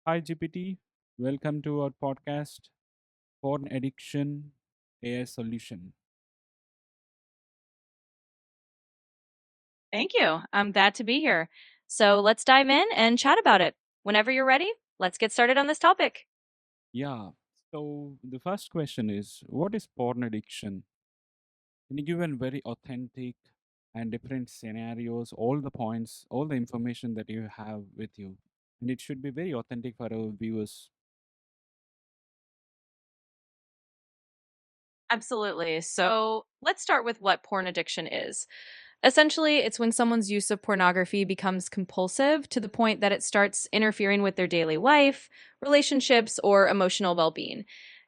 Hi, GPT. Welcome to our podcast, Porn Addiction AI Solution. Thank you. I'm glad to be here. So let's dive in and chat about it. Whenever you're ready, let's get started on this topic. Yeah. So, the first question is what is porn addiction? Can you give a very authentic and different scenarios, all the points, all the information that you have with you? And it should be very authentic for our viewers. Absolutely. So let's start with what porn addiction is. Essentially, it's when someone's use of pornography becomes compulsive to the point that it starts interfering with their daily life, relationships, or emotional well being.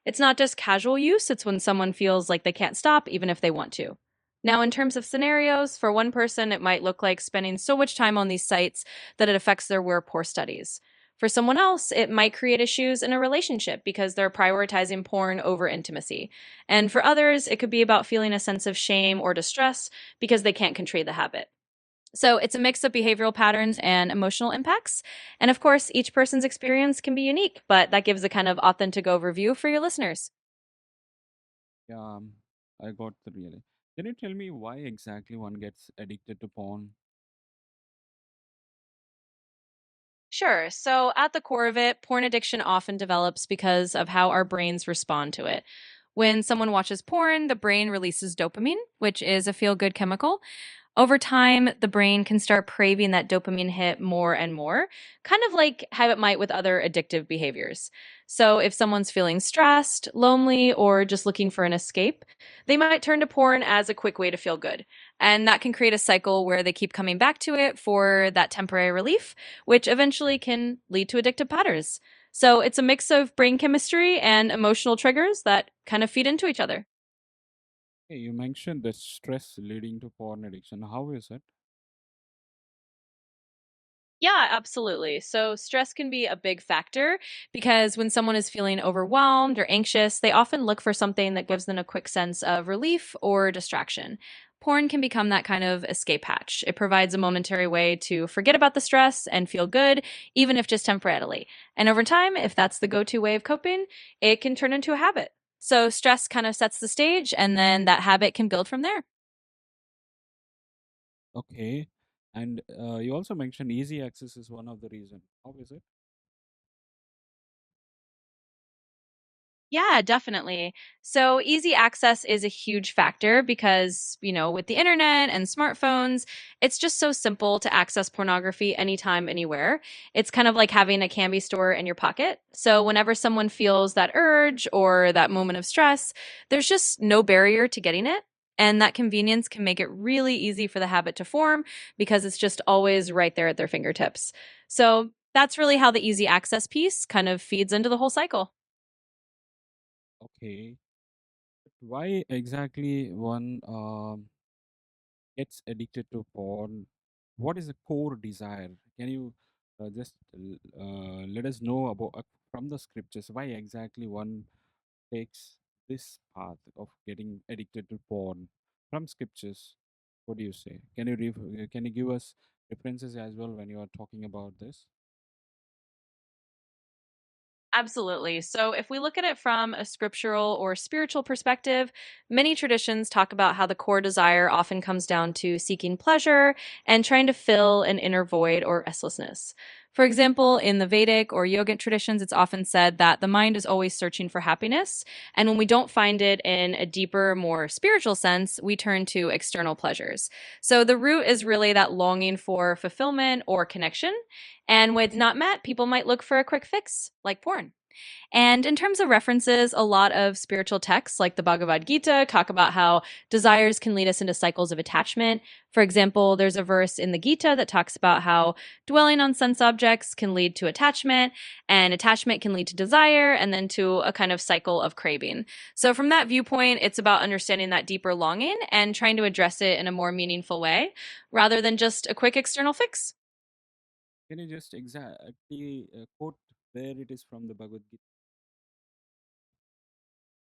It's not just casual use, it's when someone feels like they can't stop even if they want to. Now, in terms of scenarios, for one person, it might look like spending so much time on these sites that it affects their work or studies. For someone else, it might create issues in a relationship because they're prioritizing porn over intimacy. And for others, it could be about feeling a sense of shame or distress because they can't control the habit. So it's a mix of behavioral patterns and emotional impacts. And of course, each person's experience can be unique, but that gives a kind of authentic overview for your listeners. Yeah, I got the really. Can you tell me why exactly one gets addicted to porn? Sure. So, at the core of it, porn addiction often develops because of how our brains respond to it. When someone watches porn, the brain releases dopamine, which is a feel good chemical. Over time, the brain can start craving that dopamine hit more and more, kind of like how it might with other addictive behaviors. So, if someone's feeling stressed, lonely, or just looking for an escape, they might turn to porn as a quick way to feel good. And that can create a cycle where they keep coming back to it for that temporary relief, which eventually can lead to addictive patterns. So, it's a mix of brain chemistry and emotional triggers that kind of feed into each other. Hey, you mentioned the stress leading to porn addiction. How is it? Yeah, absolutely. So, stress can be a big factor because when someone is feeling overwhelmed or anxious, they often look for something that gives them a quick sense of relief or distraction. Porn can become that kind of escape hatch. It provides a momentary way to forget about the stress and feel good, even if just temporarily. And over time, if that's the go to way of coping, it can turn into a habit. So, stress kind of sets the stage, and then that habit can build from there. Okay. And you also mentioned easy access is one of the reason. How is it? Yeah, definitely. So easy access is a huge factor because, with the internet and smartphones, it's just so simple to access pornography anytime, anywhere. It's kind of like having a candy store in your pocket. So whenever someone feels that urge or that moment of stress, there's just no barrier to getting it. And that convenience can make it really easy for the habit to form because it's just always right there at their fingertips. So that's really how the easy access piece kind of feeds into the whole cycle. Okay. Why exactly one gets addicted to porn? What is the core desire? Can you just let us know about from the scriptures why exactly one takes this path of getting addicted to porn from scriptures? What do you say? Can you give us references as well when you are talking about this? Absolutely. So, if we look at it from a scriptural or spiritual perspective, many traditions talk about how the core desire often comes down to seeking pleasure and trying to fill an inner void or restlessness. For example, in the Vedic or yogic traditions, it's often said that the mind is always searching for happiness. And when we don't find it in a deeper, more spiritual sense, we turn to external pleasures. So, the root is really that longing for fulfillment or connection. And when it's not met, people might look for a quick fix, like porn. And in terms of references, a lot of spiritual texts like the Bhagavad Gītā talk about how desires can lead us into cycles of attachment. For example, there's a verse in the Gita that talks about how dwelling on sense objects can lead to attachment, and attachment can lead to desire, and then to a kind of cycle of craving. So, from that viewpoint, it's about understanding that deeper longing and trying to address it in a more meaningful way rather than just a quick external fix. Can you just exactly quote where it is from the Bhagavad Gita?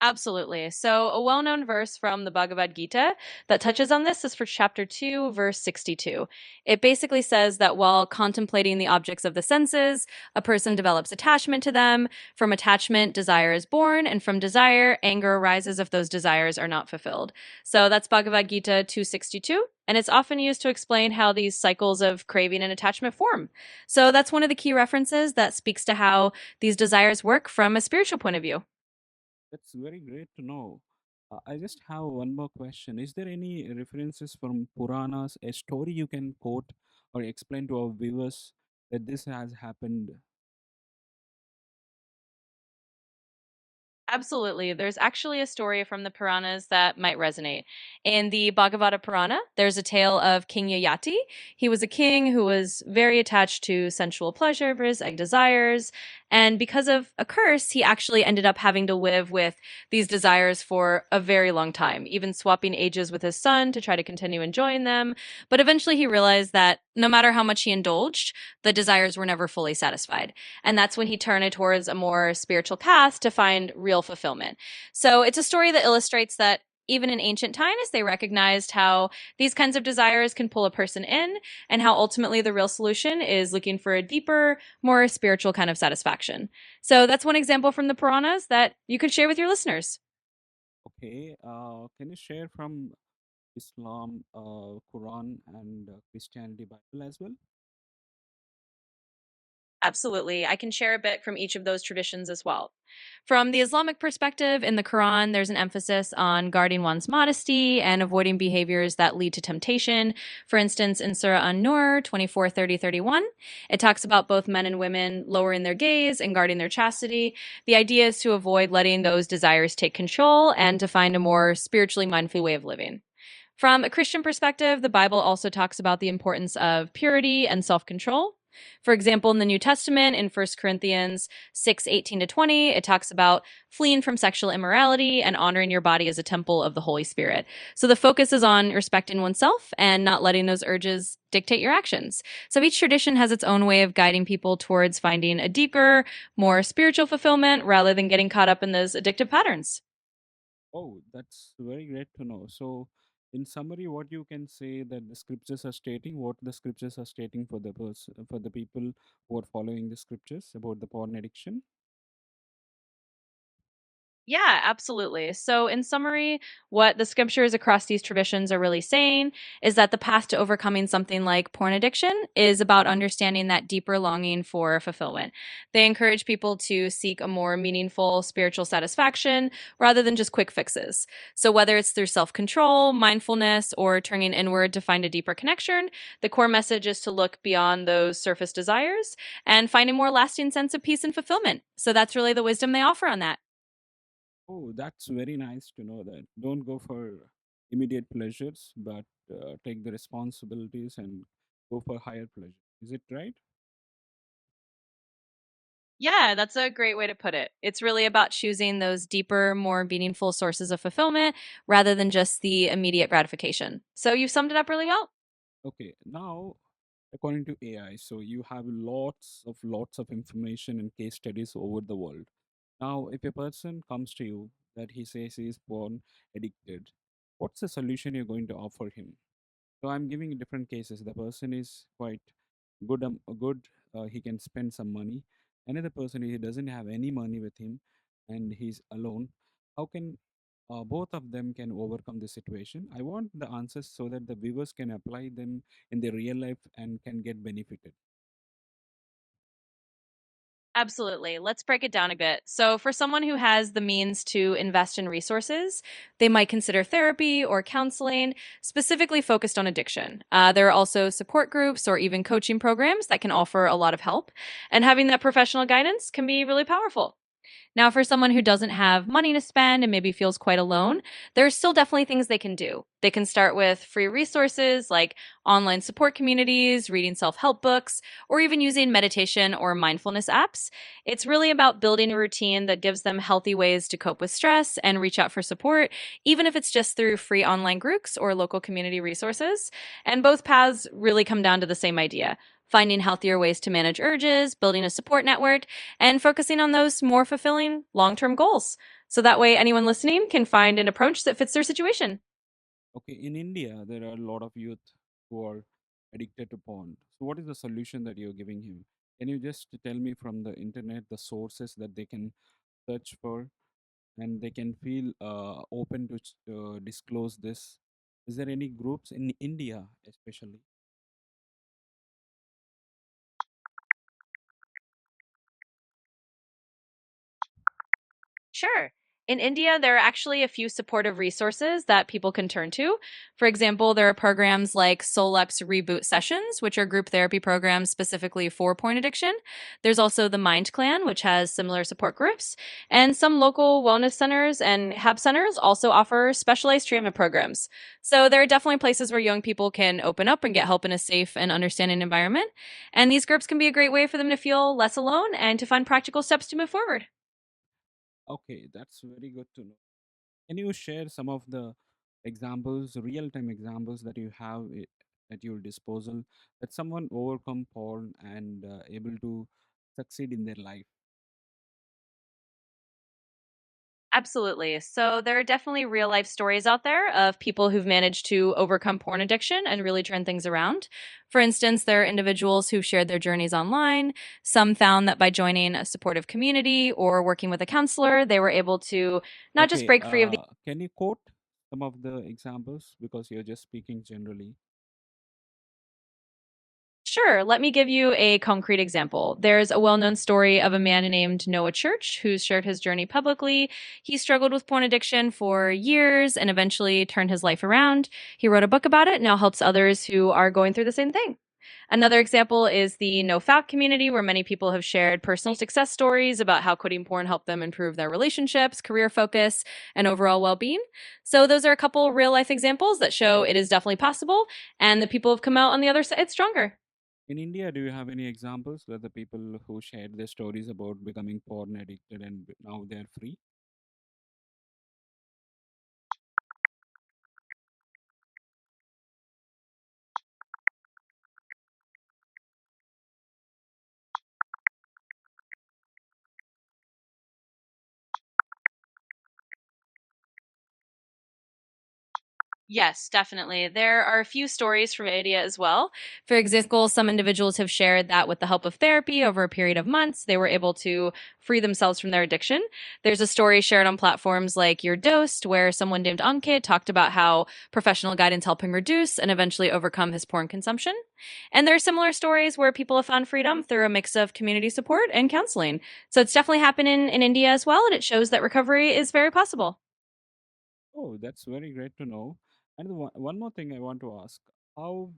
Absolutely. So, a well known verse from the Bhagavad Gītā that touches on this is for chapter 2, verse 62. It basically says that while contemplating the objects of the senses, a person develops attachment to them. From attachment, desire is born, and from desire, anger arises if those desires are not fulfilled. So, that's Bhagavad Gītā 262. And it's often used to explain how these cycles of craving and attachment form. So, that's one of the key references that speaks to how these desires work from a spiritual point of view. That's very great to know. I just have one more question. Is there any references from Puranas, a story you can quote or explain to our viewers that this has happened? Absolutely. There's actually a story from the Puranas that might resonate. In the Bhagavata Purana, there's a tale of King Yayati. He was a king who was very attached to sensual pleasures and desires. And because of a curse, he actually ended up having to live with these desires for a very long time, even swapping ages with his son to try to continue enjoying them. But eventually he realized that no matter how much he indulged, the desires were never fully satisfied. And that's when he turned towards a more spiritual path to find real fulfillment. So it's a story that illustrates that even in ancient times, they recognized how these kinds of desires can pull a person in, and how ultimately the real solution is looking for a deeper, more spiritual kind of satisfaction. So that's one example from the Puranas that you could share with your listeners. Okay, can you share from Islam, Quran, and Christianity Bible as well? Absolutely. I can share a bit from each of those traditions as well. From the Islamic perspective, in the Quran, there's an emphasis on guarding one's modesty and avoiding behaviors that lead to temptation. For instance, in Surah An-Nur 24, 30, 31, it talks about both men and women lowering their gaze and guarding their chastity. The idea is to avoid letting those desires take control and to find a more spiritually mindful way of living. From a Christian perspective, the Bible also talks about the importance of purity and self control. For example, in the New Testament, in 1 Corinthians 6:18 to 20, it talks about fleeing from sexual immorality and honoring your body as a temple of the Holy Spirit. So the focus is on respecting oneself and not letting those urges dictate your actions. So each tradition has its own way of guiding people towards finding a deeper, more spiritual fulfillment rather than getting caught up in those addictive patterns. Oh, that's very great to know. So, in summary, what you can say that the scriptures are stating, what the scriptures are stating for the for the people who are following the scriptures about the porn addiction. Yeah, absolutely. So, in summary, what the scriptures across these traditions are really saying is that the path to overcoming something like porn addiction is about understanding that deeper longing for fulfillment. They encourage people to seek a more meaningful spiritual satisfaction rather than just quick fixes. So, whether it's through self control, mindfulness, or turning inward to find a deeper connection, the core message is to look beyond those surface desires and find a more lasting sense of peace and fulfillment. So, that's really the wisdom they offer on that. Oh, that's very nice to know that. Don't go for immediate pleasures, but take the responsibilities and go for higher pleasure. Is it right? Yeah, that's a great way to put it. It's really about choosing those deeper, more meaningful sources of fulfillment rather than just the immediate gratification. So you've summed it up really well. Okay, now according to AI, so you have lots of information and case studies over the world. Now, if a person comes to you that he says he is born addicted, what's the solution you're going to offer him? So I'm giving different cases. The person is quite good. He can spend some money. Another person, he doesn't have any money with him, and he's alone. How can both of them can overcome this situation? I want the answers so that the viewers can apply them in their real life and can get benefited. Absolutely. Let's break it down a bit. So, for someone who has the means to invest in resources, they might consider therapy or counseling specifically focused on addiction. There are also support groups or even coaching programs that can offer a lot of help, and having that professional guidance can be really powerful. Now, for someone who doesn't have money to spend and maybe feels quite alone, there's still definitely things they can do. They can start with free resources like online support communities, reading self help books, or even using meditation or mindfulness apps. It's really about building a routine that gives them healthy ways to cope with stress and reach out for support, even if it's just through free online groups or local community resources. And both paths really come down to the same idea: finding healthier ways to manage urges, building a support network, and focusing on those more fulfilling long term goals. So that way, anyone listening can find an approach that fits their situation. Okay, in India, there are a lot of youth who are addicted to porn. So, what is the solution that you're giving him? Can you just tell me from the internet the sources that they can search for and they can feel open to disclose this? Is there any groups in India, especially? Sure. In India, there are actually a few supportive resources that people can turn to. For example, there are programs like SoulUp's Reboot Sessions, which are group therapy programs specifically for porn addiction. There's also TheMindClan, which has similar support groups. And some local wellness centers and HAB centers also offer specialized treatment programs. So there are definitely places where young people can open up and get help in a safe and understanding environment. And these groups can be a great way for them to feel less alone and to find practical steps to move forward. Okay, that's very good to know. Can you share some of the examples, real-time examples that you have at your disposal that someone overcome porn and able to succeed in their life? Absolutely. So there are definitely real life stories out there of people who've managed to overcome porn addiction and really turn things around. For instance, there are individuals who've shared their journeys online. Some found that by joining a supportive community or working with a counselor, they were able to not just Okay, break free of the. can you quote some of the examples because you're just speaking generally? Sure, let me give you a concrete example. There's a well known story of a man named Noah Church who's shared his journey publicly. He struggled with porn addiction for years and eventually turned his life around. He wrote a book about it, now helps others who are going through the same thing. Another example is the NoFap community, where many people have shared personal success stories about how quitting porn helped them improve their relationships, career focus, and overall well being. So, those are a couple real life examples that show it is definitely possible, and the people have come out on the other side stronger. In India, do you have any examples where the people who shared their stories about becoming porn addicted and now they're free? Yes, definitely. There are a few stories from India as well. For example, some individuals have shared that with the help of therapy over a period of months, they were able to free themselves from their addiction. There's a story shared on platforms like Your Dosed, where someone named Ankit talked about how professional guidance helped him reduce and eventually overcome his porn consumption. And there are similar stories where people have found freedom through a mix of community support and counseling. So it's definitely happening in India as well, and it shows that recovery is very possible. Oh, that's very great to know. And one more thing I want to ask: how,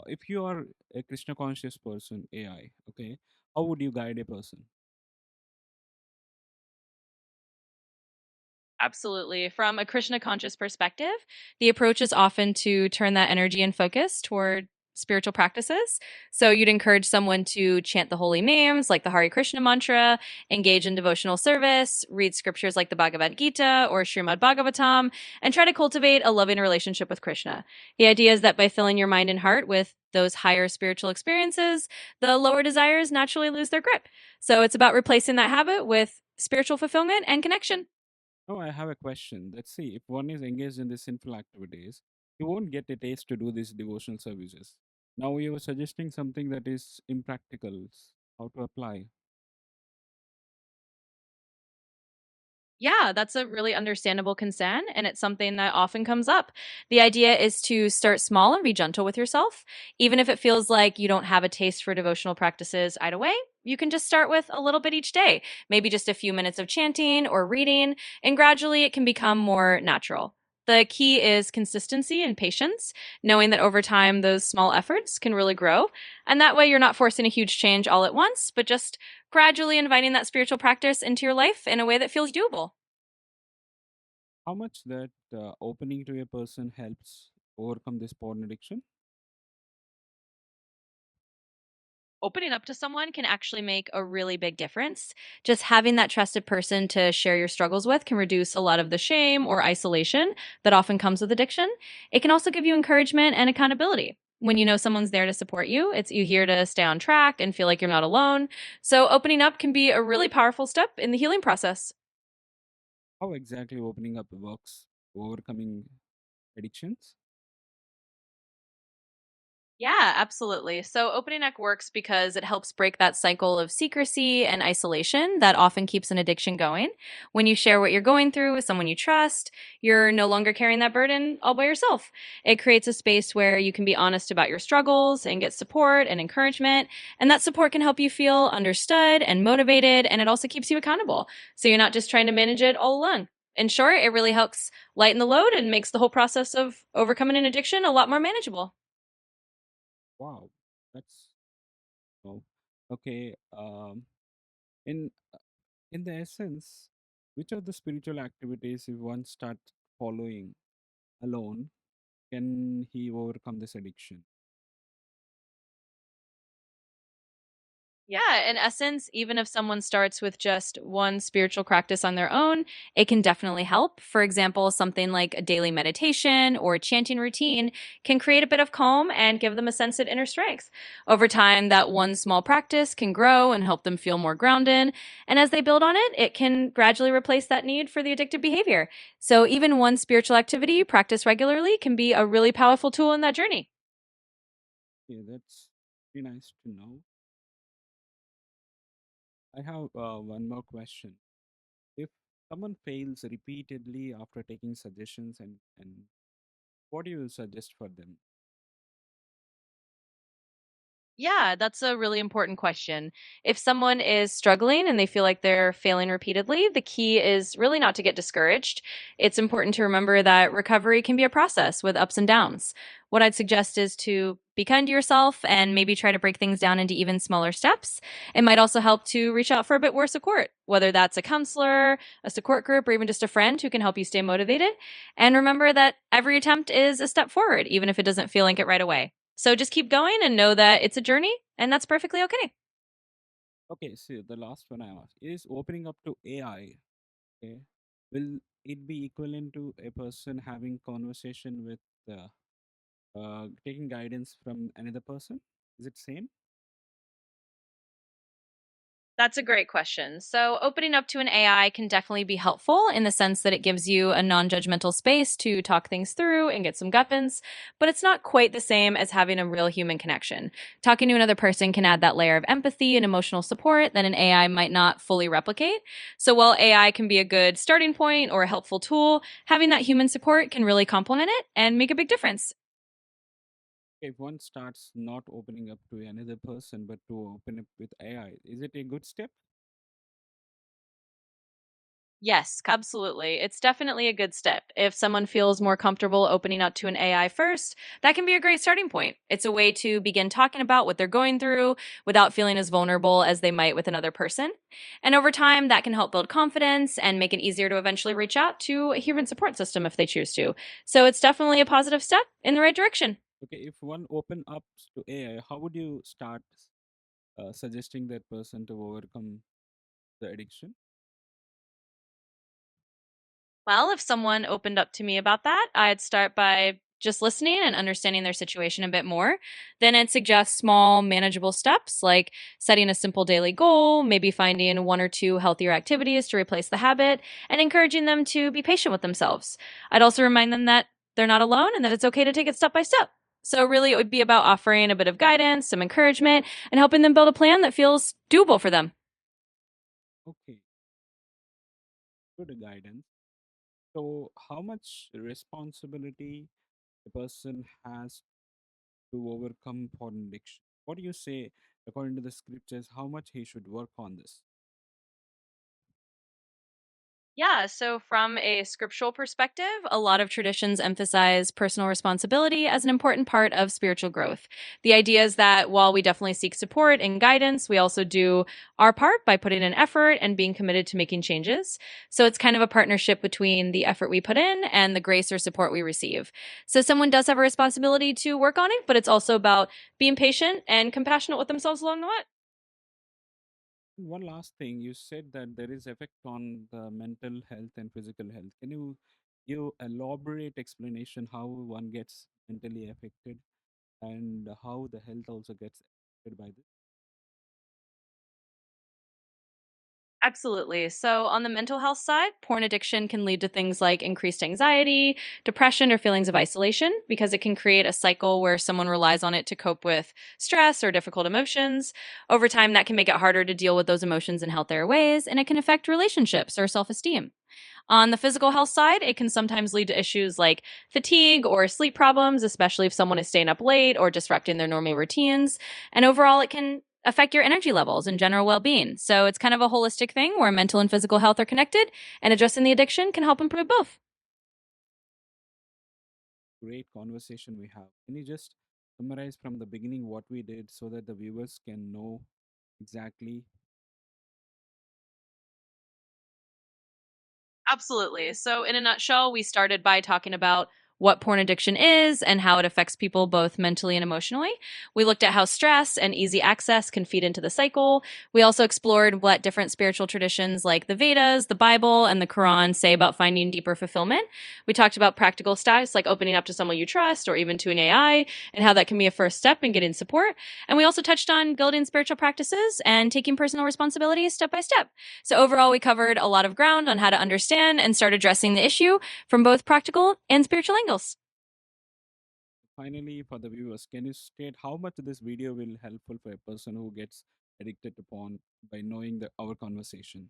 if you are a Krishna conscious person, AI, okay, how would you guide a person? Absolutely. From a Krishna conscious perspective, the approach is often to turn that energy and focus toward spiritual practices. So you'd encourage someone to chant the holy names like the Hare Krishna mantra, engage in devotional service, read scriptures like the Bhagavad Gītā or Srimad Bhagavatam, and try to cultivate a loving relationship with Krishna. The idea is that by filling your mind and heart with those higher spiritual experiences, the lower desires naturally lose their grip. So it's about replacing that habit with spiritual fulfillment and connection. Oh, I have a question. Let's see. If one is engaged in these sinful activities, he won't get a taste to do these devotional services. Now you were suggesting something that is impractical. How to apply? Yeah, that's a really understandable concern, and it's something that often comes up. The idea is to start small and be gentle with yourself. Even if it feels like you don't have a taste for devotional practices right away, you can just start with a little bit each day, maybe just a few minutes of chanting or reading, and gradually it can become more natural. The key is consistency and patience, knowing that over time those small efforts can really grow. And that way you're not forcing a huge change all at once, but just gradually inviting that spiritual practice into your life in a way that feels doable. How much that opening to a person helps overcome this porn addiction? Opening up to someone can actually make a really big difference. Just having that trusted person to share your struggles with can reduce a lot of the shame or isolation that often comes with addiction. It can also give you encouragement and accountability. When you know someone's there to support you, it's you here to stay on track and feel like you're not alone. So opening up can be a really powerful step in the healing process. How exactly opening up works, overcoming addictions? Yeah, absolutely. So opening neck works because it helps break that cycle of secrecy and isolation that often keeps an addiction going. When you share what you're going through with someone you trust, you're no longer carrying that burden all by yourself. It creates a space where you can be honest about your struggles and get support and encouragement. And that support can help you feel understood and motivated. And it also keeps you accountable. So you're not just trying to manage it all alone. In short, it really helps lighten the load and makes the whole process of overcoming an addiction a lot more manageable. Wow, that's oh, okay. In in the essence, which of the spiritual activities, if one start following alone, can he overcome this addiction? Yeah, in essence, even if someone starts with just one spiritual practice on their own, it can definitely help. For example, something like a daily meditation or chanting routine can create a bit of calm and give them a sense of inner strength. Over time, that one small practice can grow and help them feel more grounded. And as they build on it, it can gradually replace that need for the addictive behavior. So even one spiritual activity practiced regularly can be a really powerful tool in that journey. Yeah, that's very nice to know. I have one more question. If someone fails repeatedly after taking suggestions, and what do you suggest for them? Yeah, that's a really important question. If someone is struggling and they feel like they're failing repeatedly, the key is really not to get discouraged. It's important to remember that recovery can be a process with ups and downs. What I'd suggest is to be kind to yourself and maybe try to break things down into even smaller steps. It might also help to reach out for a bit more support, whether that's a counselor, a support group, or even just a friend who can help you stay motivated. And remember that every attempt is a step forward, even if it doesn't feel like it right away. So just keep going and know that it's a journey and that's perfectly okay. Okay, so the last one I asked is opening up to AI. Okay, will it be equivalent to a person having conversation with taking guidance from another person? Is it same? That's a great question. So, opening up to an AI can definitely be helpful in the sense that it gives you a non judgmental space to talk things through and get some guidance, but it's not quite the same as having a real human connection. Talking to another person can add that layer of empathy and emotional support that an AI might not fully replicate. So, while AI can be a good starting point or a helpful tool, having that human support can really complement it and make a big difference. If one starts not opening up to another person but to open up with AI, is it a good step? Yes, absolutely. It's definitely a good step. If someone feels more comfortable opening up to an AI first, that can be a great starting point. It's a way to begin talking about what they're going through without feeling as vulnerable as they might with another person. And over time, that can help build confidence and make it easier to eventually reach out to a human support system if they choose to. So it's definitely a positive step in the right direction. Okay, if one open up to AI, how would you start suggesting that person to overcome the addiction? Well, if someone opened up to me about that, I'd start by just listening and understanding their situation a bit more. Then I'd suggest small, manageable steps like setting a simple daily goal, maybe finding one or two healthier activities to replace the habit, and encouraging them to be patient with themselves. I'd also remind them that they're not alone and that it's okay to take it step by step. So, really, it would be about offering a bit of guidance, some encouragement, and helping them build a plan that feels doable for them. Okay, good guidance. So, how much responsibility a person has to overcome foreign addiction? What do you say, according to the scriptures, how much he should work on this? Yeah, so from a scriptural perspective, a lot of traditions emphasize personal responsibility as an important part of spiritual growth. The idea is that while we definitely seek support and guidance, we also do our part by putting in effort and being committed to making changes. So it's kind of a partnership between the effort we put in and the grace or support we receive. So someone does have a responsibility to work on it, but it's also about being patient and compassionate with themselves along the way. One last thing, you said that there is effect on the mental health and physical health. Can you give elaborate explanation how one gets mentally affected and how the health also gets affected by this? Absolutely. So, on the mental health side, porn addiction can lead to things like increased anxiety, depression, or feelings of isolation because it can create a cycle where someone relies on it to cope with stress or difficult emotions. Over time, that can make it harder to deal with those emotions in healthier ways, and it can affect relationships or self esteem. On the physical health side, it can sometimes lead to issues like fatigue or sleep problems, especially if someone is staying up late or disrupting their normal routines. And overall, it can affect your energy levels and general well being. So it's kind of a holistic thing where mental and physical health are connected, and addressing the addiction can help improve both. Great conversation we have. Can you just summarize from the beginning what we did so that the viewers can know exactly? Absolutely. So, in a nutshell, we started by talking about what porn addiction is and how it affects people both mentally and emotionally. We looked at how stress and easy access can feed into the cycle. We also explored what different spiritual traditions like the Vedas, the Bible, and the Quran say about finding deeper fulfillment. We talked about practical steps like opening up to someone you trust or even to an AI and how that can be a first step in getting support. And we also touched on building spiritual practices and taking personal responsibility step by step. So overall, we covered a lot of ground on how to understand and start addressing the issue from both practical and spiritual angles. Finally, for the viewers, can you state how much this video will helpful for a person who gets addicted to porn by knowing our conversation?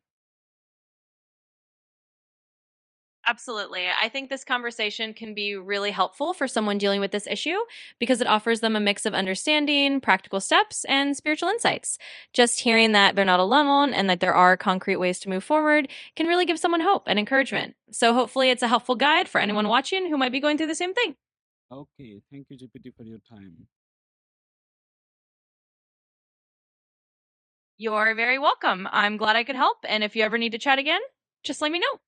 Absolutely. I think this conversation can be really helpful for someone dealing with this issue because it offers them a mix of understanding, practical steps, and spiritual insights. Just hearing that they're not alone and that there are concrete ways to move forward can really give someone hope and encouragement. So, hopefully, it's a helpful guide for anyone watching who might be going through the same thing. Okay, thank you, GPT, for your time. You're very welcome. I'm glad I could help. And if you ever need to chat again, just let me know.